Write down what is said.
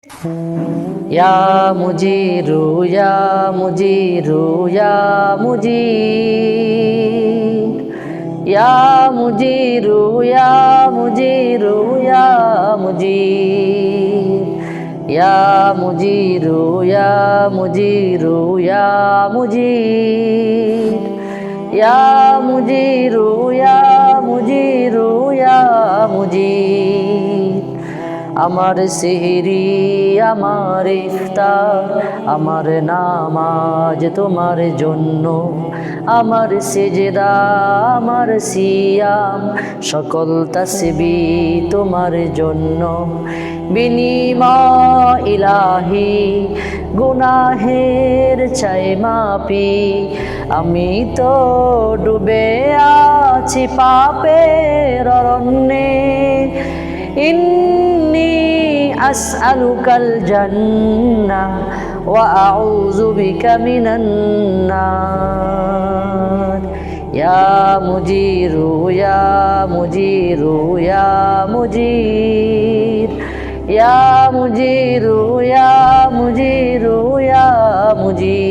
या मुजीरु या मुजीरु या मुजीर या मुजीरु या मुजीरु या मुजीर या मुजीरु या मुजीरु या मुजीर या मुजीरु या मुजीरु या मुजीर আমার সেহরি আমার ইফতার আমার নামাজ তোমার জন্য আমার সেজদা আমার সিয়াম সকল তাসবিহ তোমার জন্য বিনিময় ইলাহি গুনাহের চাই মাপি আমি তো ডুবে আছি পাপের অরণ্যে إني أسألك الجنة وأعوذ بك من النار يا مجير يا مجير يا مجير يا مجير يا مجير يا مجير